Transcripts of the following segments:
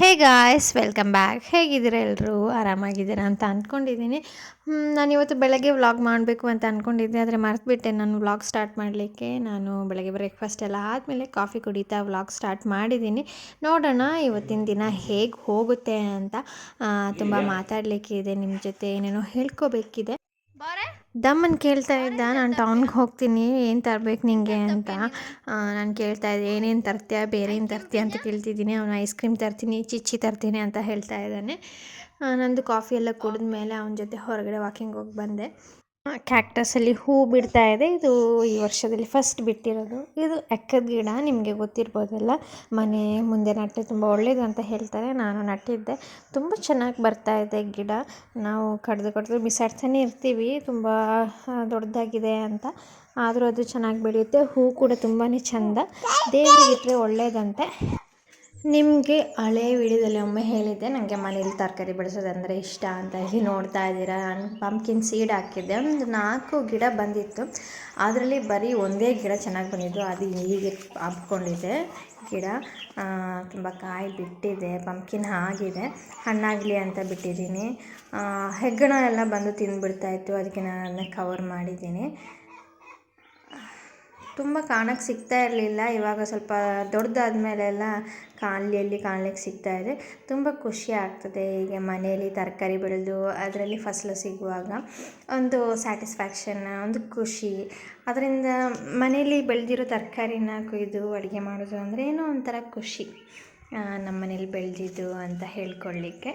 Hey guys welcome back. ಹೇಗಿದ್ದೀರಾ ಎಲ್ಲರೂ? ಆರಾಮಾಗಿದ್ದೀರಾ ಅಂತ ಅಂದ್ಕೊಂಡಿದ್ದೀನಿ. ನಾನಿವತ್ತು ಬೆಳಗ್ಗೆ ವ್ಲಾಗ್ ಮಾಡಬೇಕು ಅಂತ ಅಂದ್ಕೊಂಡಿದ್ದೆ, ಆದರೆ ಮರೆತುಬಿಟ್ಟೆ ನಾನು ವ್ಲಾಗ್ ಸ್ಟಾರ್ಟ್ ಮಾಡಲಿಕ್ಕೆ. ನಾನು ಬೆಳಗ್ಗೆ ಬ್ರೇಕ್ಫಾಸ್ಟ್ ಎಲ್ಲ ಆದಮೇಲೆ ಕಾಫಿ ಕುಡಿತಾ ವ್ಲಾಗ್ ಸ್ಟಾರ್ಟ್ ಮಾಡಿದ್ದೀನಿ. ನೋಡೋಣ ಇವತ್ತಿನ ದಿನ ಹೇಗೆ ಹೋಗುತ್ತೆ ಅಂತ. ತುಂಬ ಮಾತಾಡಲಿಕ್ಕೆ ಇದೆ, ನಿಮ್ಮ ಜೊತೆ ಏನೇನೋ ಹೇಳ್ಕೋಬೇಕಿದೆ. ದಮ್ಮನ್ ಕೇಳ್ತಾ ಇದ್ದ, ನಾನು ಟೌನ್ಗೆ ಹೋಗ್ತೀನಿ, ಏನು ತರಬೇಕು ನಿಂಗೆ ಅಂತ. ನಾನು ಕೇಳ್ತಾ ಇದ್ದೆ, ಏನೇನು ತರ್ತೀಯ, ಬೇರೆ ಏನು ತರ್ತೀಯ ಅಂತ ಕೇಳ್ತಿದ್ದೀನಿ. ಅವನು ಐಸ್ ಕ್ರೀಮ್ ತರ್ತೀನಿ, ಚಿಚ್ಚಿ ತರ್ತೀನಿ ಅಂತ ಹೇಳ್ತಾ ಇದ್ದಾನೆ. ನಂದು ಕಾಫಿ ಎಲ್ಲ ಕುಡಿದ ಮೇಲೆ ಅವನ ಜೊತೆ ಹೊರಗಡೆ ವಾಕಿಂಗ್ ಹೋಗಿ ಬಂದೆ. ಕ್ಯಾಕ್ಟಸಲ್ಲಿ ಹೂ ಬಿಡ್ತಾ ಇದೆ. ಇದು ಈ ವರ್ಷದಲ್ಲಿ ಫಸ್ಟ್ ಬಿಟ್ಟಿರೋದು. ಇದು ಎಕ್ಕದ ಗಿಡ, ನಿಮಗೆ ಗೊತ್ತಿರ್ಬೋದಲ್ಲ. ಮನೆ ಮುಂದೆ ನಟ್ಟೆ ತುಂಬ ಒಳ್ಳೆಯದು ಅಂತ ಹೇಳ್ತಾರೆ. ನಾನು ನಟ್ಟಿದ್ದೆ, ತುಂಬ ಚೆನ್ನಾಗಿ ಬರ್ತಾ ಇದೆ ಗಿಡ. ನಾವು ಕಡ್ದು ಬಿಸಾಡ್ತಾನೆ ಇರ್ತೀವಿ, ತುಂಬ ದೊಡ್ಡದಾಗಿದೆ ಅಂತ. ಆದರೂ ಅದು ಚೆನ್ನಾಗಿ ಬೆಳೆಯುತ್ತೆ. ಹೂ ಕೂಡ ತುಂಬಾ ಚೆಂದ, ದೇವರಿಗಿಟ್ಟರೆ ಒಳ್ಳೆಯದಂತೆ. ನಿಮಗೆ ಹಳೆ ವಿಡಿಯೋದಲ್ಲಿ ಒಮ್ಮೆ ಹೇಳಿದ್ದೆ ನನಗೆ ಮನೇಲಿ ತರಕಾರಿ ಬೆಳೆಸೋದಂದರೆ ಇಷ್ಟ ಅಂತ. ಇಲ್ಲಿ ನೋಡ್ತಾ ಇದ್ದೀರಾ, ನಾನು ಪಂಪ್ಕಿನ್ ಸೀಡ್ ಹಾಕಿದ್ದೆ. ಒಂದು 4 ಗಿಡ ಬಂದಿತ್ತು, ಅದರಲ್ಲಿ ಬರೀ ಒಂದೇ ಗಿಡ ಚೆನ್ನಾಗಿ ಬಂದಿದ್ದು. ಅದು ಹೀಗೆ ಹಬ್ಕೊಂಡಿದೆ ಗಿಡ. ತುಂಬ ಕಾಯಿ ಬಿಟ್ಟಿದೆ, ಪಂಪ್ಕಿನ್ ಆಗಿದೆ. ಹಣ್ಣಾಗಲಿ ಅಂತ ಬಿಟ್ಟಿದ್ದೀನಿ. ಹೆಗ್ಗಣ ಎಲ್ಲ ಬಂದು ತಿಂದುಬಿಡ್ತಾಯಿತ್ತು, ಅದಕ್ಕೆ ನಾನು ಅದನ್ನ ಕವರ್ ಮಾಡಿದ್ದೀನಿ. ತುಂಬ ಕಾಣಕ್ಕೆ ಸಿಗ್ತಾ ಇರಲಿಲ್ಲ. ಇವಾಗ ಸ್ವಲ್ಪ ದೊಡ್ಡದಾದ್ಮೇಲೆಲ್ಲ ಅಲ್ಲಿ ಕಾಣಲಿಕ್ಕೆ ಸಿಗ್ತಾಯಿದೆ. ತುಂಬ ಖುಷಿ ಆಗ್ತದೆ ಹೀಗೆ ಮನೆಯಲ್ಲಿ ತರಕಾರಿ ಬೆಳೆದು ಅದರಲ್ಲಿ ಫಸಲು ಸಿಗುವಾಗ ಒಂದು ಸ್ಯಾಟಿಸ್ಫ್ಯಾಕ್ಷನ್, ಒಂದು ಖುಷಿ. ಅದರಿಂದ ಮನೆಯಲ್ಲಿ ಬೆಳೆದಿರೋ ತರಕಾರಿನ ಕೊಯ್ದು ಅಡುಗೆ ಮಾಡೋದು ಅಂದರೆ ಏನೋ ಒಂಥರ ಖುಷಿ, ನಮ್ಮ ಮನೇಲಿ ಬೆಳೆದಿದ್ದು ಅಂತ ಹೇಳ್ಕೊಳ್ಳಿಕ್ಕೆ.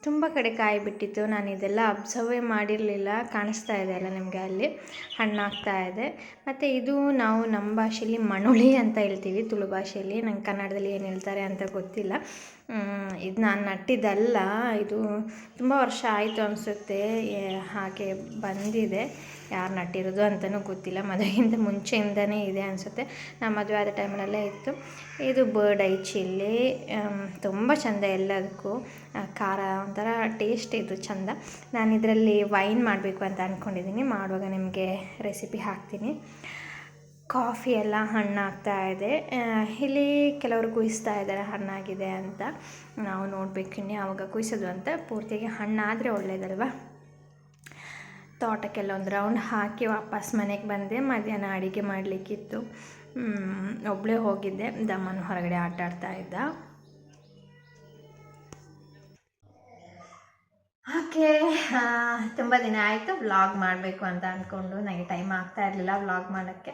ತುಂಬ ಕಡೆ ಕಾಯಿ ಬಿಟ್ಟಿತ್ತು, ನಾನು ಇದೆಲ್ಲ ಅಬ್ಸರ್ವೇ ಮಾಡಿರಲಿಲ್ಲ. ಕಾಣಿಸ್ತಾ ಇದೆ ಅಲ್ಲ ನಿಮಗೆ, ಅಲ್ಲಿ ಹಣ್ಣಾಗ್ತಾ ಇದೆ. ಮತ್ತು ಇದು ನಾವು ನಮ್ಮ ಭಾಷೆಯಲ್ಲಿ ಮಣುಳಿ ಅಂತ ಹೇಳ್ತೀವಿ, ತುಳು ಭಾಷೆಯಲ್ಲಿ. ನಂಗೆ ಕನ್ನಡದಲ್ಲಿ ಏನು ಹೇಳ್ತಾರೆ ಅಂತ ಗೊತ್ತಿಲ್ಲ. ಇದು ನಾನು ನಟ್ಟಿದ್ದಲ್ಲ, ಇದು ತುಂಬ ವರ್ಷ ಆಯಿತು ಅನಿಸುತ್ತೆ ಹಾಗೆ ಬಂದಿದೆ. ಯಾರು ನಟ್ಟಿರೋದು ಅಂತಲೂ ಗೊತ್ತಿಲ್ಲ. ಮದುವೆಗಿಂತ ಮುಂಚೆಯಿಂದನೇ ಇದೆ ಅನಿಸುತ್ತೆ, ನಮ್ಮ ಮದುವೆ ಆದ ಟೈಮ್ನಲ್ಲೇ ಇತ್ತು. ಇದು ಬರ್ಡ್ ಐ ಚಿಲ್ಲಿ, ತುಂಬ ಚೆಂದ, ಎಲ್ಲದಕ್ಕೂ ಖಾರ ಒಂಥರ ಟೇಸ್ಟ್ ಇದು ಚೆಂದ. ನಾನು ಇದರಲ್ಲಿ ವೈನ್ ಮಾಡಬೇಕು ಅಂತ ಅಂದ್ಕೊಂಡಿದ್ದೀನಿ, ಮಾಡುವಾಗ ನಿಮಗೆ ರೆಸಿಪಿ ಹಾಕ್ತೀನಿ. ಕಾಫಿ ಎಲ್ಲ ಹಣ್ಣಾಗ್ತಾ ಇದೆ. ಇಲ್ಲಿ ಕೆಲವರು ಕುಯಿಸ್ತಾ ಇದ್ದಾರೆ ಹಣ್ಣಾಗಿದೆ ಅಂತ. ನಾವು ನೋಡಬೇಕಿನ್ನಿ ಆವಾಗ ಕುಯ್ಸೋದು ಅಂತ. ಪೂರ್ತಿಯಾಗಿ ಹಣ್ಣಾದರೆ ಒಳ್ಳೆಯದಲ್ವ. ತೋಟಕ್ಕೆಲ್ಲ ಒಂದು ರೌಂಡ್ ಹಾಕಿ ವಾಪಸ್ ಮನೆಗೆ ಬಂದೆ. ಮಧ್ಯಾಹ್ನ ಅಡುಗೆ ಮಾಡಲಿಕ್ಕಿತ್ತು, ಒಬ್ಬಳೇ ಹೋಗಿದ್ದೆ. ದಮ್ಮನ ಹೊರಗಡೆ ಆಟ ಆಡ್ತಾ ಇದ್ದ. ಓಕೆ, ತುಂಬ ದಿನ ಆಯಿತು ವ್ಲಾಗ್ ಮಾಡಬೇಕು ಅಂತ ಅಂದ್ಕೊಂಡು. ನನಗೆ ಟೈಮ್ ಆಗ್ತಾ ಇರಲಿಲ್ಲ ವ್ಲಾಗ್ ಮಾಡೋಕ್ಕೆ.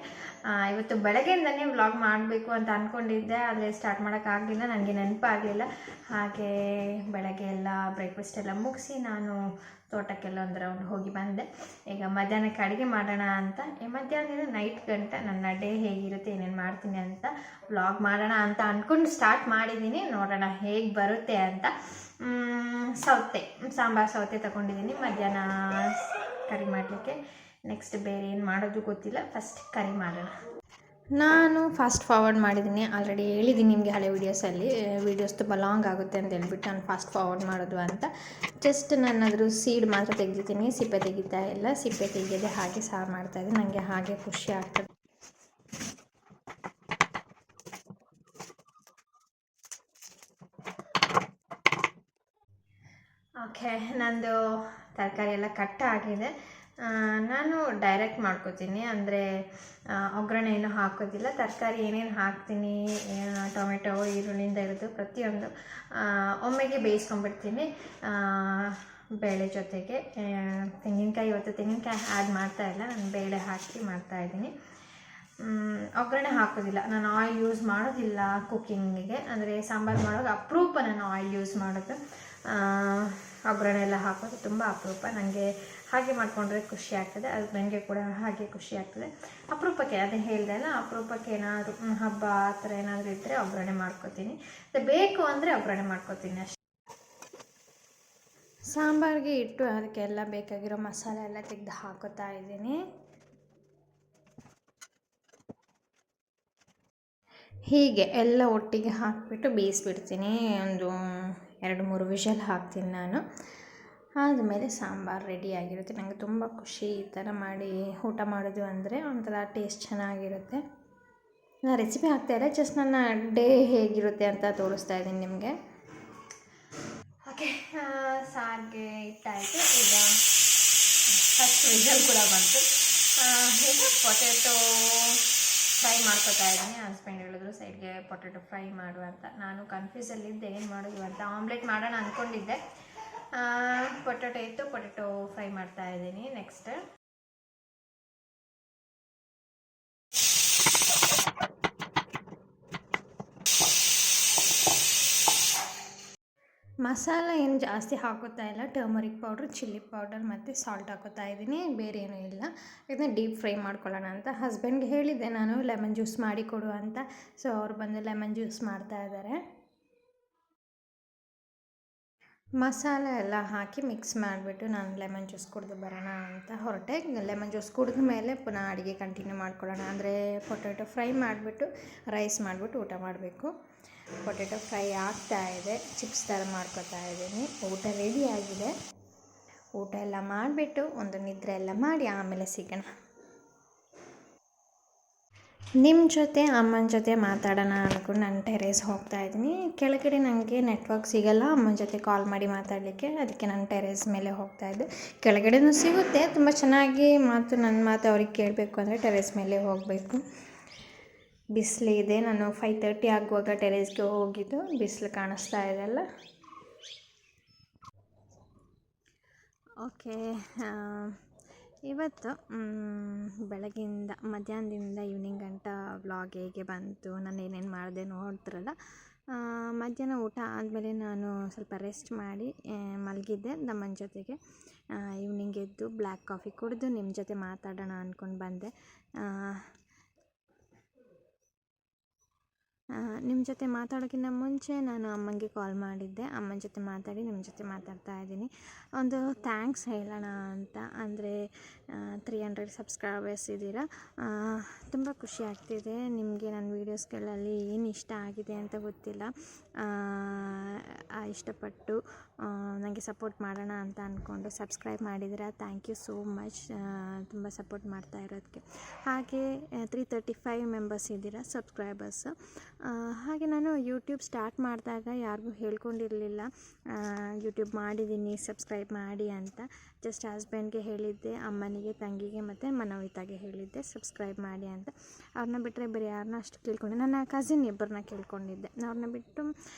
ಇವತ್ತು ಬೆಳಗ್ಗೆಯಿಂದನೇ ವ್ಲಾಗ್ ಮಾಡಬೇಕು ಅಂತ ಅಂದ್ಕೊಂಡಿದ್ದೆ, ಆದರೆ ಸ್ಟಾರ್ಟ್ ಮಾಡೋಕ್ಕಾಗಲಿಲ್ಲ, ನನಗೆ ನೆನಪಾಗಲಿಲ್ಲ. ಹಾಗೆ ಬೆಳಗ್ಗೆ ಎಲ್ಲ ಬ್ರೇಕ್ಫಾಸ್ಟ್ ಎಲ್ಲ ಮುಗಿಸಿ ನಾನು ತೋಟಕ್ಕೆಲ್ಲ ಒಂದು ರೌಂಡ್ ಹೋಗಿ ಬಂದೆ. ಈಗ ಮಧ್ಯಾಹ್ನಕ್ಕೆ ಅಡುಗೆ ಮಾಡೋಣ ಅಂತ. ಮಧ್ಯಾಹ್ನದಿಂದ ನೈಟ್ ಗಂಟ ನನ್ನ ಡೇ ಹೇಗಿರುತ್ತೆ, ಏನೇನು ಮಾಡ್ತೀನಿ ಅಂತ ವ್ಲಾಗ್ ಮಾಡೋಣ ಅಂತ ಅಂದ್ಕೊಂಡು ಸ್ಟಾರ್ಟ್ ಮಾಡಿದ್ದೀನಿ. ನೋಡೋಣ ಹೇಗೆ ಬರುತ್ತೆ ಅಂತ. ಸಾಂಬಾರು ಸೌತೆ ತಗೊಂಡಿದ್ದೀನಿ ಮಧ್ಯಾಹ್ನ ಕರಿ ಮಾಡಲಿಕ್ಕೆ. ನೆಕ್ಸ್ಟ್ ಬೇರೆ ಏನು ಮಾಡೋದು ಗೊತ್ತಿಲ್ಲ, ಫಸ್ಟ್ ಕರಿ ಮಾಡೋಣ. ನಾನು ಫಾಸ್ಟ್ ಫಾರ್ವರ್ಡ್ ಮಾಡಿದ್ದೀನಿ, ಆಲ್ರೆಡಿ ಹೇಳಿದ್ದೀನಿ ನಿಮಗೆ ಹಳೆ ವೀಡಿಯೋಸ್ ತುಂಬ ಲಾಂಗ್ ಆಗುತ್ತೆ ಅಂತ ಹೇಳ್ಬಿಟ್ಟು ನಾನು ಫಾಸ್ಟ್ ಫಾರ್ವರ್ಡ್ ಮಾಡೋದು ಅಂತ. ಜಸ್ಟ್ ನಾನು ಅದ್ರ ಸೀಡ್ ಮಾತ್ರ ತೆಗೆದಿದ್ದೀನಿ, ಸಿಪ್ಪೆ ತೆಗಿತಾ ಇಲ್ಲ. ಸಿಪ್ಪೆ ತೆಗೆಯದೆ ಹಾಗೆ ಸಾರು ಮಾಡ್ತಾಯಿದ್ದೆ, ನನಗೆ ಹಾಗೆ ಖುಷಿ ಆಗ್ತದೆ. ಓಕೆ, ನಂದು ತರಕಾರಿ ಎಲ್ಲ ಕಟ್ ಆಗಿದೆ. ನಾನು ಡೈರೆಕ್ಟ್ ಮಾಡ್ಕೋತೀನಿ, ಅಂದರೆ ಒಗ್ಗರಣೆ ಏನೂ ಹಾಕೋದಿಲ್ಲ. ತರಕಾರಿ ಏನೇನು ಹಾಕ್ತೀನಿ, ಟೊಮೆಟೊ, ಈರುಳ್ಳಿಯಿಂದ ಹಿಡಿದು ಪ್ರತಿಯೊಂದು ಒಮ್ಮೆಗೆ ಬೇಯಿಸ್ಕೊಂಡ್ಬಿಡ್ತೀನಿ. ಬೇಳೆ ಜೊತೆಗೆ ತೆಂಗಿನಕಾಯಿ, ಇವತ್ತು ತೆಂಗಿನಕಾಯಿ ಆ್ಯಡ್ ಮಾಡ್ತಾಯಿಲ್ಲ, ನಾನು ಬೇಳೆ ಹಾಕಿ ಮಾಡ್ತಾಯಿದ್ದೀನಿ. ಒಗ್ಗರಣೆ ಹಾಕೋದಿಲ್ಲ, ನಾನು ಆಯಿಲ್ ಯೂಸ್ ಮಾಡೋದಿಲ್ಲ ಕುಕ್ಕಿಂಗಿಗೆ. ಅಂದರೆ ಸಾಂಬಾರು ಮಾಡುವಾಗ ಅಪರೂಪ ನಾನು ಆಯಿಲ್ ಯೂಸ್ ಮಾಡೋದು. ಒಗ್ಗರಣೆ ಎಲ್ಲ ಹಾಕೋದು ತುಂಬ ಅಪರೂಪ. ನನಗೆ ಹಾಗೆ ಮಾಡಿಕೊಂಡ್ರೆ ಖುಷಿ ಆಗ್ತದೆ, ಅದು ನನಗೆ ಕೂಡ ಹಾಗೆ ಖುಷಿ ಆಗ್ತದೆ. ಅಪರೂಪಕ್ಕೆ, ಅದೇ ಹೇಳಿದೆ ಅಲ್ಲ, ಅಪರೂಪಕ್ಕೆ ಏನಾದರೂ ಹಬ್ಬ ಆ ಥರ ಏನಾದರೂ ಇದ್ದರೆ ಒಗ್ಗರಣೆ ಮಾಡ್ಕೋತೀನಿ. ಬೇಕು ಅಂದರೆ ಒಗ್ಗರಣೆ ಮಾಡ್ಕೋತೀನಿ ಅಷ್ಟೇ. ಸಾಂಬಾರಿಗೆ ಇಟ್ಟು ಅದಕ್ಕೆಲ್ಲ ಬೇಕಾಗಿರೋ ಮಸಾಲೆ ಎಲ್ಲ ತೆಗೆದು ಹಾಕೋತಾ ಇದ್ದೀನಿ. ಹೀಗೆ ಎಲ್ಲ ಒಟ್ಟಿಗೆ ಹಾಕಿಬಿಟ್ಟು ಬೇಯಿಸ್ಬಿಡ್ತೀನಿ. ಒಂದು 2-3 ವಿಷಲ್ ಹಾಕ್ತೀನಿ ನಾನು. ಆದಮೇಲೆ ಸಾಂಬಾರು ರೆಡಿಯಾಗಿರುತ್ತೆ. ನನಗೆ ತುಂಬ ಖುಷಿ ಈ ಥರ ಮಾಡಿ ಊಟ ಮಾಡೋದು ಅಂದರೆ. ಒಂಥರ ಟೇಸ್ಟ್ ಚೆನ್ನಾಗಿರುತ್ತೆ. ನಾನು ರೆಸಿಪಿ ಹಾಕ್ತಾಯಿಲ್ಲ, ಜಸ್ಟ್ ನನ್ನ ಡೇ ಹೇಗಿರುತ್ತೆ ಅಂತ ತೋರಿಸ್ತಾ ಇದ್ದೀನಿ ನಿಮಗೆ. ಓಕೆ, ಸಾರಿಗೆ ಇಟ್ಟಾಯಿತು. ಈಗ ಫಸ್ಟ್ ವಿಷಲ್ ಕೂಡ ಬಂತು. ಈಗ ಪೊಟೆಟೊ ಫ್ರೈ ಮಾಡ್ಕೊತಾ ಇದ್ದೀನಿ. ಹಸ್ಬೆಂಡ್ ಹೇಳಿದ್ರು ಸೈಡ್ಗೆ ಪೊಟೆಟೊ ಫ್ರೈ ಮಾಡು ಅಂತ. ನಾನು ಕನ್ಫ್ಯೂಸಲ್ಲಿದ್ದೆ ಏನು ಮಾಡೋದು ಅಂತ. ಆಮ್ಲೆಟ್ ಮಾಡೋಣ ಅಂದ್ಕೊಂಡಿದ್ದೆ. ಪೊಟೆಟೊ ಇತ್ತು, ಪೊಟೆಟೊ ಫ್ರೈ ಮಾಡ್ತಾ ಇದ್ದೀನಿ. ನೆಕ್ಸ್ಟ್ ಮಸಾಲ ಏನು ಜಾಸ್ತಿ ಹಾಕೋತಾ ಇಲ್ಲ. ಟರ್ಮರಿಕ್ ಪೌಡ್ರ್, ಚಿಲ್ಲಿ ಪೌಡರ್ ಮತ್ತು ಸಾಲ್ಟ್ ಹಾಕೋತಾ ಇದ್ದೀನಿ. ಬೇರೆ ಏನೂ ಇಲ್ಲ. ಇದನ್ನ ಡೀಪ್ ಫ್ರೈ ಮಾಡ್ಕೊಳ್ಳೋಣ ಅಂತ ಹಸ್ಬೆಂಡ್ಗೆ ಹೇಳಿದ್ದೆ ನಾನು, ಲೆಮನ್ ಜ್ಯೂಸ್ ಮಾಡಿ ಕೊಡು ಅಂತ. ಸೊ ಅವ್ರು ಬಂದು ಲೆಮನ್ ಜ್ಯೂಸ್ ಮಾಡ್ತಾ ಇದ್ದಾರೆ. ಮಸಾಲೆ ಎಲ್ಲ ಹಾಕಿ ಮಿಕ್ಸ್ ಮಾಡಿಬಿಟ್ಟು ನಾನು ಲೆಮನ್ ಜ್ಯೂಸ್ ಕುಡಿದು ಬರೋಣ ಅಂತ ಹೊರಟೆ. ಲೆಮನ್ ಜ್ಯೂಸ್ ಕುಡಿದ ಮೇಲೆ ಪುನಃ ಅಡುಗೆ ಕಂಟಿನ್ಯೂ ಮಾಡ್ಕೊಳ್ಳೋಣ. ಅಂದರೆ ಪೊಟೆಟೊ ಫ್ರೈ ಮಾಡಿಬಿಟ್ಟು ರೈಸ್ ಮಾಡಿಬಿಟ್ಟು ಊಟ ಮಾಡಬೇಕು. ಪೊಟೆಟೊ ಫ್ರೈ ಆಗ್ತಾಯಿದೆ, ಚಿಪ್ಸ್ ಥರ ಮಾಡ್ಕೊತಾ ಇದ್ದೀನಿ. ಊಟ ರೆಡಿಯಾಗಿದೆ. ಊಟ ಎಲ್ಲ ಮಾಡಿಬಿಟ್ಟು ಒಂದು ನಿದ್ರೆ ಎಲ್ಲ ಮಾಡಿ ಆಮೇಲೆ ಸಿಗೋಣ. ನಿಮ್ಮ ಜೊತೆ ಅಮ್ಮನ ಜೊತೆ ಮಾತಾಡೋಣ ಅಂದ್ಕೊಂಡು ನಾನು ಟೆರೇಸ್ ಹೋಗ್ತಾಯಿದ್ದೀನಿ. ಕೆಳಗಡೆ ನನಗೆ ನೆಟ್ವರ್ಕ್ ಸಿಗೋಲ್ಲ ಅಮ್ಮನ ಜೊತೆ ಕಾಲ್ ಮಾಡಿ ಮಾತಾಡಲಿಕ್ಕೆ. ಅದಕ್ಕೆ ನಾನು ಟೆರೇಸ್ ಮೇಲೆ ಹೋಗ್ತಾಯಿದ್ದೆ. ಕೆಳಗಡೆನೂ ಸಿಗುತ್ತೆ, ತುಂಬ ಚೆನ್ನಾಗಿ ನನ್ನ ಮಾತು ಅವ್ರಿಗೆ ಕೇಳಬೇಕು ಅಂದರೆ ಟೆರೇಸ್ ಮೇಲೆ ಹೋಗಬೇಕು. ಬಿಸಿಲಿದೆ. ನಾನು 5:30 ಆಗುವಾಗ ಟೆರೇಸ್ಗೆ ಹೋಗಿದ್ದು. ಬಿಸಿಲು ಕಾಣಿಸ್ತಾ ಇದೆಯಲ್ಲ. ಓಕೆ, ಇವತ್ತು ಬೆಳಗ್ಗೆಯಿಂದ ಮಧ್ಯಾಹ್ನದಿಂದ ಈವ್ನಿಂಗ್ ಗಂಟ ವ್ಲಾಗ್ ಹೇಗೆ ಬಂತು, ನಾನು ಏನೇನು ಮಾಡಿದೆ ನೋಡ್ತಿರಲ್ಲ. ಮಧ್ಯಾಹ್ನ ಊಟ ಆದಮೇಲೆ ನಾನು ಸ್ವಲ್ಪ ರೆಸ್ಟ್ ಮಾಡಿ ಮಲಗಿದ್ದೆ ನಮ್ಮನ ಜೊತೆಗೆ. ಈವ್ನಿಂಗ್ ಎದ್ದು ಬ್ಲ್ಯಾಕ್ ಕಾಫಿ ಕುಡಿದು ನಿಮ್ಮ ಜೊತೆ ಮಾತಾಡೋಣ ಅಂದ್ಕೊಂಡು ಬಂದೆ. ನಿಮ್ಮ ಜೊತೆ ಮಾತಾಡೋಕ್ಕಿಂತ ಮುಂಚೆ ನಾನು ಅಮ್ಮನಿಗೆ ಕಾಲ್ ಮಾಡಿದ್ದೆ. ಅಮ್ಮನ ಜೊತೆ ಮಾತಾಡಿ ನಿಮ್ಮ ಜೊತೆ ಮಾತಾಡ್ತಾ ಇದ್ದೀನಿ. ಒಂದು ಥ್ಯಾಂಕ್ಸ್ ಹೇಳೋಣ ಅಂತ. ಅಂದರೆ 300 ಸಬ್ಸ್ಕ್ರೈಬರ್ಸ್ ಇದ್ದೀರಾ. ತುಂಬ ಖುಷಿ ಆಗ್ತಿದೆ. ನಿಮಗೆ ನನ್ನ ವೀಡಿಯೋಸ್ಗಳಲ್ಲಿ ಏನು ಇಷ್ಟ ಆಗಿದೆ ಅಂತ ಗೊತ್ತಿಲ್ಲ. ಇಷ್ಟಪಟ್ಟು ನನಗೆ ಸಪೋರ್ಟ್ ಮಾಡೋಣ ಅಂತ ಅಂದ್ಕೊಂಡು ಸಬ್ಸ್ಕ್ರೈಬ್ ಮಾಡಿದ್ದೀರಾ. ಥ್ಯಾಂಕ್ ಯು ಸೋ ಮಚ್, ತುಂಬ ಸಪೋರ್ಟ್ ಮಾಡ್ತಾ ಇರೋದಕ್ಕೆ. ಹಾಗೆ 335 ಮೆಂಬರ್ಸ್ ಇದ್ದೀರಾ ಸಬ್ಸ್ಕ್ರೈಬರ್ಸ್. ಹಾಗೆ ನಾನು ಯೂಟ್ಯೂಬ್ ಸ್ಟಾರ್ಟ್ ಮಾಡಿದಾಗ ಯಾರಿಗೂ ಹೇಳ್ಕೊಂಡಿರಲಿಲ್ಲ ಯೂಟ್ಯೂಬ್ ಮಾಡಿದ್ದೀನಿ ಸಬ್ಸ್ಕ್ರೈಬ್ ಮಾಡಿ ಅಂತ. ಜಸ್ಟ್ ಹಸ್ಬೆಂಡ್ಗೆ ಹೇಳಿದ್ದೆ, ಅಮ್ಮನಿಗೆ, ತಂಗಿಗೆ ಮತ್ತು ಮನೋವಿತಾಗೆ ಹೇಳಿದ್ದೆ ಸಬ್ಸ್ಕ್ರೈಬ್ ಮಾಡಿ ಅಂತ. ಅವ್ರನ್ನ ಬಿಟ್ಟರೆ ಬೇರೆ ಯಾರನ್ನ ಅಷ್ಟು ಕೇಳ್ಕೊಂಡೆ. ನನ್ನ ಕಸಿನ್ ಇಬ್ಬರನ್ನ ಕೇಳ್ಕೊಂಡಿದ್ದೆ. ಅವ್ರನ್ನ ಬಿಟ್ಟು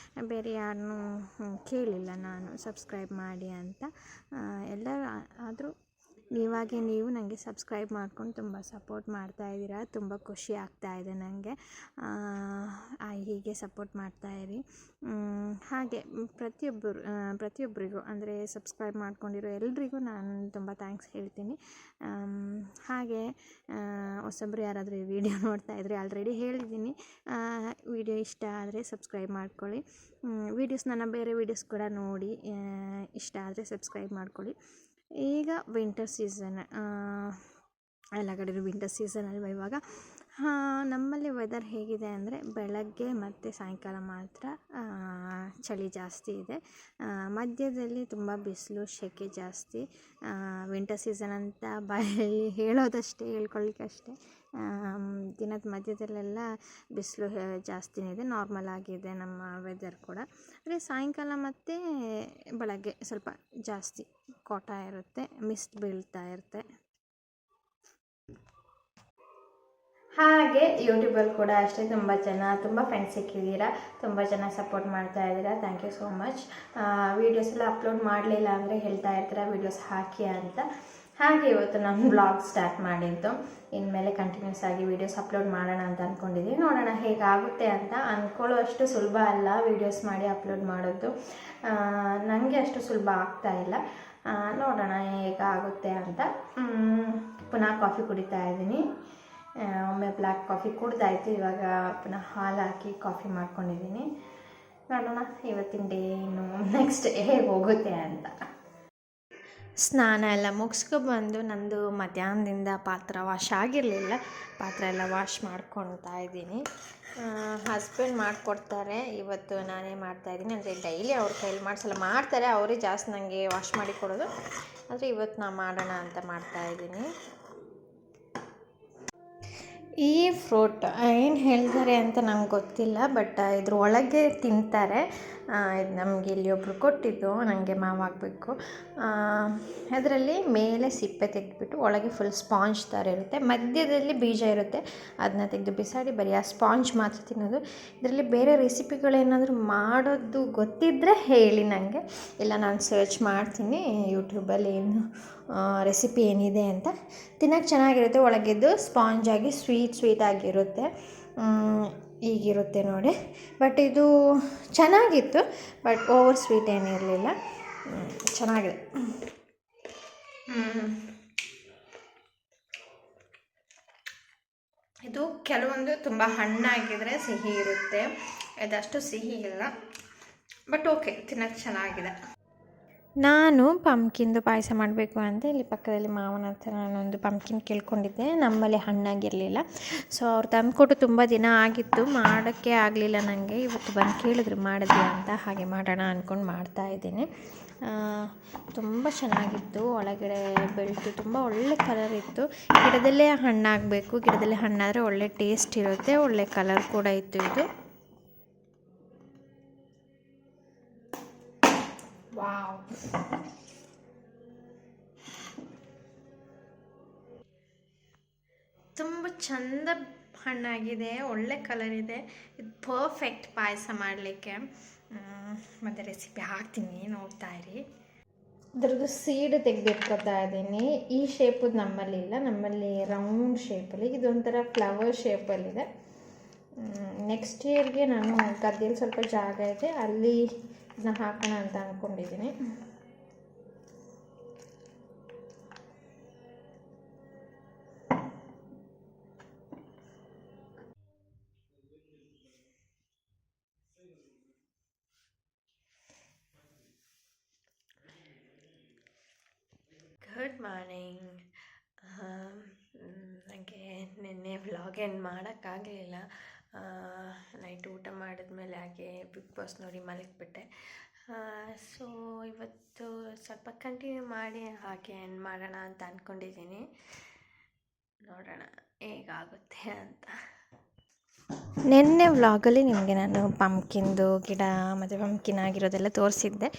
ಬೇರೆ ಯಾರನ್ನೂ ಕೇಳಿಲ್ಲ ನಾನು ಸಬ್ಸ್ಕ್ರೈಬ್ ಮಾಡಿ ಅಂತ. ಎಲ್ಲರೂ ಆದರೂ ನೀವಾಗೆ ನೀವು ನನಗೆ ಸಬ್ಸ್ಕ್ರೈಬ್ ಮಾಡ್ಕೊಂಡು ತುಂಬ ಸಪೋರ್ಟ್ ಮಾಡ್ತಾಯಿದ್ದೀರಾ. ತುಂಬ ಖುಷಿ ಆಗ್ತಾಯಿದೆ ನನಗೆ. ಹೀಗೆ ಸಪೋರ್ಟ್ ಮಾಡ್ತಾಯಿರಿ. ಹಾಗೆ ಪ್ರತಿಯೊಬ್ಬರಿಗೂ ಅಂದರೆ ಸಬ್ಸ್ಕ್ರೈಬ್ ಮಾಡ್ಕೊಂಡಿರೋ ಎಲ್ರಿಗೂ ನಾನು ತುಂಬ ಥ್ಯಾಂಕ್ಸ್ ಹೇಳ್ತೀನಿ. ಹಾಗೆ ಹೊಸಬ್ರು ಯಾರಾದರೂ ಈ ವಿಡಿಯೋ ನೋಡ್ತಾಯಿದ್ರೆ ಆಲ್ರೆಡಿ ಹೇಳಿದ್ದೀನಿ, ವಿಡಿಯೋ ಇಷ್ಟ ಆದರೆ ಸಬ್ಸ್ಕ್ರೈಬ್ ಮಾಡ್ಕೊಳ್ಳಿ. ನನ್ನ ಬೇರೆ ವೀಡಿಯೋಸ್ ಕೂಡ ನೋಡಿ ಇಷ್ಟ ಆದರೆ ಸಬ್ಸ್ಕ್ರೈಬ್ ಮಾಡ್ಕೊಳ್ಳಿ. ಈಗ ವಿಂಟರ್ ಸೀಸನ್, ಎಲ್ಲ ಕಡೆಯೂ ವಿಂಟರ್ ಸೀಸನ್ ಅಲ್ವ ಇವಾಗ. ನಮ್ಮಲ್ಲಿ ವೆದರ್ ಹೇಗಿದೆ ಅಂದರೆ ಬೆಳಗ್ಗೆ ಮತ್ತು ಸಾಯಂಕಾಲ ಮಾತ್ರ ಚಳಿ ಜಾಸ್ತಿ ಇದೆ. ಮಧ್ಯದಲ್ಲಿ ತುಂಬ ಬಿಸಿಲು, ಸೆಕೆ ಜಾಸ್ತಿ. ವಿಂಟರ್ ಸೀಸನ್ ಅಂತ ಬಾಯಲ್ಲಿ ಹೇಳೋದಷ್ಟೇ, ಹೇಳ್ಕೊಳ್ಳಿಕ್ಕಷ್ಟೇ. ದಿನದ ಮಧ್ಯದಲ್ಲೆಲ್ಲ ಬಿಸಿಲು ಜಾಸ್ತಿನೇ ಇದೆ. ನಾರ್ಮಲ್ ಆಗಿದೆ ನಮ್ಮ ವೆದರ್ ಕೂಡ. ಆದರೆ ಸಾಯಂಕಾಲ ಮತ್ತು ಬೆಳಗ್ಗೆ ಸ್ವಲ್ಪ ಜಾಸ್ತಿ ಕೋಟ ಇರುತ್ತೆ, ಮಿಸ್ಟ್ ಬೀಳ್ತಾ ಇರುತ್ತೆ. ಹಾಗೆ ಯೂಟ್ಯೂಬಲ್ಲಿ ಕೂಡ ಅಷ್ಟೇ ತುಂಬ ಫ್ರೆಂಡ್ಸ್ ಸಿಕ್ಕಿದ್ದೀರಾ, ತುಂಬ ಜನ ಸಪೋರ್ಟ್ ಮಾಡ್ತಾ ಇದ್ದೀರಾ. Thank you so much. Videos ಎಲ್ಲ ಅಪ್ಲೋಡ್ ಮಾಡಲಿಲ್ಲ ಅಂದರೆ ಹೇಳ್ತಾ ಇರ್ತೀರ ವೀಡಿಯೋಸ್ ಹಾಕಿ ಅಂತ. ಹಾಗೆ ಇವತ್ತು ನಾನು ಬ್ಲಾಗ್ ಸ್ಟಾರ್ಟ್ ಮಾಡಿದ್ದು. ಇನ್ಮೇಲೆ ಕಂಟಿನ್ಯೂಸ್ ಆಗಿ ವೀಡಿಯೋಸ್ ಅಪ್ಲೋಡ್ ಮಾಡೋಣ ಅಂತ ಅಂದ್ಕೊಂಡಿದ್ದೀನಿ. ನೋಡೋಣ ಹೇಗಾಗುತ್ತೆ ಅಂತ. ಅಂದ್ಕೊಳ್ಳೋ ಅಷ್ಟು ಸುಲಭ ಅಲ್ಲ ವೀಡಿಯೋಸ್ ಮಾಡಿ ಅಪ್ಲೋಡ್ ಮಾಡೋದು. ನನಗೆ ಅಷ್ಟು ಸುಲಭ ಆಗ್ತಾಯಿಲ್ಲ. ನೋಡೋಣ ಹೇಗಾಗುತ್ತೆ ಅಂತ. ಪುನಃ ಕಾಫಿ ಕುಡಿತಾ ಇದ್ದೀನಿ. ಒಮ್ಮೆ ಬ್ಲ್ಯಾಕ್ ಕಾಫಿ ಕುಡ್ದಾಯಿತು, ಇವಾಗ ಪುನಃ ಹಾಲು ಹಾಕಿ ಕಾಫಿ ಮಾಡ್ಕೊಂಡಿದ್ದೀನಿ. ನೋಡೋಣ ಇವತ್ತಿನ ಡೇ ಇನ್ನು ನೆಕ್ಸ್ಟ್ ಹೇಗೆ ಹೋಗುತ್ತೆ ಅಂತ. ಸ್ನಾನ ಎಲ್ಲ ಮುಗಿಸ್ಕೊಬಂದು ನಂದು ಮಧ್ಯಾಹ್ನದಿಂದ ಪಾತ್ರ ವಾಶ್ ಆಗಿರಲಿಲ್ಲ. ಪಾತ್ರ ಎಲ್ಲ ವಾಶ್ ಮಾಡ್ಕೊತಾ ಇದ್ದೀನಿ. ಹಸ್ಬೆಂಡ್ ಮಾಡಿಕೊಡ್ತಾರೆ, ಇವತ್ತು ನಾನೇ ಮಾಡ್ತಾಯಿದ್ದೀನಿ. ಅಂದರೆ ಡೈಲಿ ಅವ್ರ ಕೈಲಿ ಮಾಡಿಸಲ್ಲ, ಮಾಡ್ತಾರೆ ಅವರೇ ಜಾಸ್ತಿ ನನಗೆ ವಾಶ್ ಮಾಡಿ ಕೊಡೋದು. ಆದರೆ ಇವತ್ತು ನಾನು ಮಾಡೋಣ ಅಂತ ಮಾಡ್ತಾಯಿದ್ದೀನಿ. ಈ ಫ್ರೂಟ್ ಏನು ಹೇಳ್ತಾರೆ ಅಂತ ನಂಗೆ ಗೊತ್ತಿಲ್ಲ, ಬಟ್ ಇದ್ರ ಒಳಗೆ ತಿಂತಾರೆ. ಇದು ನಮಗೆ ಇಲ್ಲಿ ಒಬ್ಬರು ಕೊಟ್ಟಿದ್ದು, ನನಗೆ ಮಾವು ಹಾಕಬೇಕು. ಅದರಲ್ಲಿ ಮೇಲೆ ಸಿಪ್ಪೆ ತೆಗೆದುಬಿಟ್ಟು ಒಳಗೆ ಫುಲ್ ಸ್ಪಾಂಜ್ ಥರ ಇರುತ್ತೆ, ಮಧ್ಯದಲ್ಲಿ ಬೀಜ ಇರುತ್ತೆ, ಅದನ್ನ ತೆಗೆದು ಬಿಸಾಡಿ ಬರೀ ಆ ಸ್ಪಾಂಜ್ ಮಾತ್ರ ತಿನ್ನೋದು. ಇದರಲ್ಲಿ ಬೇರೆ ರೆಸಿಪಿಗಳೇನಾದರೂ ಮಾಡೋದು ಗೊತ್ತಿದ್ದರೆ ಹೇಳಿ ನನಗೆ, ಇಲ್ಲ ನಾನು ಸರ್ಚ್ ಮಾಡ್ತೀನಿ ಯೂಟ್ಯೂಬಲ್ಲಿ ಏನು ರೆಸಿಪಿ ಏನಿದೆ ಅಂತ. ತಿನ್ನೋಕ್ಕೆ ಚೆನ್ನಾಗಿರುತ್ತೆ, ಒಳಗಿದ್ದು ಸ್ಪಾಂಜಾಗಿ ಸ್ವೀಟ್ ಆಗಿರುತ್ತೆ. ಹೀಗಿರುತ್ತೆ ನೋಡಿ. ಬಟ್ ಇದು ಚೆನ್ನಾಗಿತ್ತು, ಬಟ್ ಓವರ್ ಸ್ವೀಟ್ ಏನಿರಲಿಲ್ಲ, ಚೆನ್ನಾಗಿದೆ. ಇದು ಕೆಲವೊಂದು ತುಂಬ ಹಣ್ಣಾಗಿದ್ದರೆ ಸಿಹಿ ಇರುತ್ತೆ, ಇದಷ್ಟು ಸಿಹಿ ಇಲ್ಲ, ಬಟ್ ಓಕೆ, ತಿನ್ನೋಕ್ಕೆ ಚೆನ್ನಾಗಿದೆ. ನಾನು ಪಂಪ್ಕಿನ್ದು ಪಾಯಸ ಮಾಡಬೇಕು ಅಂತ ಇಲ್ಲಿ ಪಕ್ಕದಲ್ಲಿ ಮಾವನ ಹತ್ರ ನಾನೊಂದು ಪಂಪ್ಕಿನ್ ಕೇಳ್ಕೊಂಡಿದ್ದೆ. ನಮ್ಮಲ್ಲಿ ಹಣ್ಣಾಗಿರಲಿಲ್ಲ, ಸೊ ಅವ್ರು ತಂದುಕೊಟ್ಟು ತುಂಬ ದಿನ ಆಗಿತ್ತು, ಮಾಡೋಕ್ಕೆ ಆಗಲಿಲ್ಲ ನನಗೆ. ಇವತ್ತು ಬಂದು ಕೇಳಿದ್ರು ಮಾಡಿದ್ಯಾ ಅಂತ, ಹಾಗೆ ಮಾಡೋಣ ಅಂದ್ಕೊಂಡು ಮಾಡ್ತಾಯಿದ್ದೀನಿ. ತುಂಬ ಚೆನ್ನಾಗಿತ್ತು, ಒಳಗಡೆ ಬೆಳೆದು ತುಂಬ ಒಳ್ಳೆ ಕಲರ್ ಇತ್ತು. ಗಿಡದಲ್ಲೇ ಹಣ್ಣಾಗಬೇಕು, ಗಿಡದಲ್ಲೇ ಹಣ್ಣಾದರೆ ಒಳ್ಳೆ ಟೇಸ್ಟ್ ಇರುತ್ತೆ, ಒಳ್ಳೆ ಕಲರ್ ಕೂಡ ಇತ್ತು ಇದು. ವಾವ್, ತುಂಬ ಚಂದ ಹಣ್ಣಾಗಿದೆ, ಒಳ್ಳೆ ಕಲರ್ ಇದೆ. ಇದು ಪರ್ಫೆಕ್ಟ್ ಪಾಯಸ ಮಾಡಲಿಕ್ಕೆ. ಮತ್ತು ರೆಸಿಪಿ ಹಾಕ್ತೀನಿ, ನೋಡ್ತಾ ಇರಿ. ಇದ್ರದ್ದು ಸೀಡ್ ತೆಗೆದಿಟ್ಕೊತಾ ಇದ್ದೀನಿ. ಈ ಶೇಪು ನಮ್ಮಲ್ಲಿಲ್ಲ, ನಮ್ಮಲ್ಲಿ ರೌಂಡ್ ಶೇಪಲ್ಲಿ, ಇದೊಂಥರ ಫ್ಲವರ್ ಶೇಪಲ್ಲಿದೆ. ನೆಕ್ಸ್ಟ್ ಇಯರ್ಗೆ ನಾನು ಗದ್ದೆಯಲ್ಲಿ ಸ್ವಲ್ಪ ಜಾಗ ಇದೆ, ಅಲ್ಲಿ ಇದನ್ನ ಹಾಕೋಣ ಅಂತ ಅಂದ್ಕೊಂಡಿದ್ದೀನಿ. Good morning. ನನಗೆ ನಿನ್ನೆ ವ್ಲಾಗ್ ಎಂಡ್ ಮಾಡೋಕ್ಕಾಗಲಿಲ್ಲ. ನೈಟ್ ಊಟ ಮಾಡಿದ್ಮೇಲೆ ಹಾಗೆ ಬಿಗ್ ಬಾಸ್ ನೋಡಿ ಮಲಗಿಬಿಟ್ಟೆ. ಸೊ ಇವತ್ತು ಸ್ವಲ್ಪ ಕಂಟಿನ್ಯೂ ಮಾಡಿ ಹಾಗೆ ಎಂಡ್ ಮಾಡೋಣ ಅಂತ ಅಂದ್ಕೊಂಡಿದ್ದೀನಿ. ನೋಡೋಣ ಹೇಗಾಗುತ್ತೆ ಅಂತ. ನಿನ್ನೆ ವ್ಲಾಗಲ್ಲಿ ನಿಮಗೆ ನಾನು ಪಂಪ್ಕಿನ್ದು ಗಿಡ ಮತ್ತು ಪಂಪ್ಕಿನ್ ಆಗಿರೋದೆಲ್ಲ ತೋರಿಸಿದ್ದೆ.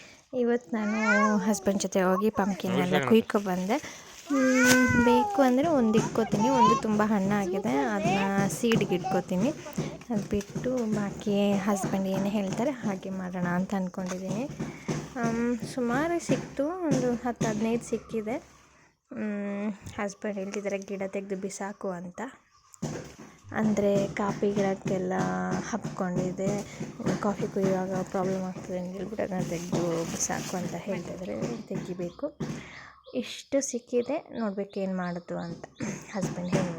ಇವತ್ತು ನಾನು ಹಸ್ಬೆಂಡ್ ಜೊತೆ ಹೋಗಿ ಪಂಪ್ಕಿನ್ನೆಲ್ಲ ಕುಯ್ಕೊಬಂದೆ. ಬೇಕು ಅಂದರೆ ಒಂದು ಇಟ್ಕೋತೀನಿ, ಒಂದು ತುಂಬ ಹಣ್ಣಾಗಿದೆ, ಅದನ್ನ ಸೀಡ್ಗೆ ಇಟ್ಕೋತೀನಿ. ಅದು ಬಿಟ್ಟು ಬಾಕಿ ಹಸ್ಬೆಂಡ್ ಏನು ಹೇಳ್ತಾರೆ ಹಾಗೆ ಮಾಡೋಣ ಅಂತ ಅಂದ್ಕೊಂಡಿದ್ದೀನಿ. ಸುಮಾರು ಸಿಕ್ತು, ಒಂದು 10-15 ಸಿಕ್ಕಿದೆ. ಹಸ್ಬೆಂಡ್ ಹೇಳ್ತಿದ್ದಾರೆ ಗಿಡ ತೆಗೆದು ಬಿಸಾಕು ಅಂತ. ಅಂದರೆ ಕಾಫಿ ಗಿಡಕ್ಕೆಲ್ಲ ಹಬ್ಕೊಂಡಿದೆ, ಕಾಫಿ ಕುಯ್ಯುವಾಗ ಪ್ರಾಬ್ಲಮ್ ಆಗ್ತದೆ ಅಂತ ಹೇಳ್ಬಿಟ್ಟು ಅದನ್ನು ತೆಗೆದು ಬಿಸಾಕು ಅಂತ ಹೇಳ್ತಿದ್ದಾರೆ. ತೆಗಿಬೇಕು. ಇಷ್ಟು ಸಿಕ್ಕಿದೆ, ನೋಡ್ಬೇಕು ಏನು ಮಾಡೋದು ಅಂತ ಹಸ್ಬೆಂಡ್ ಏನು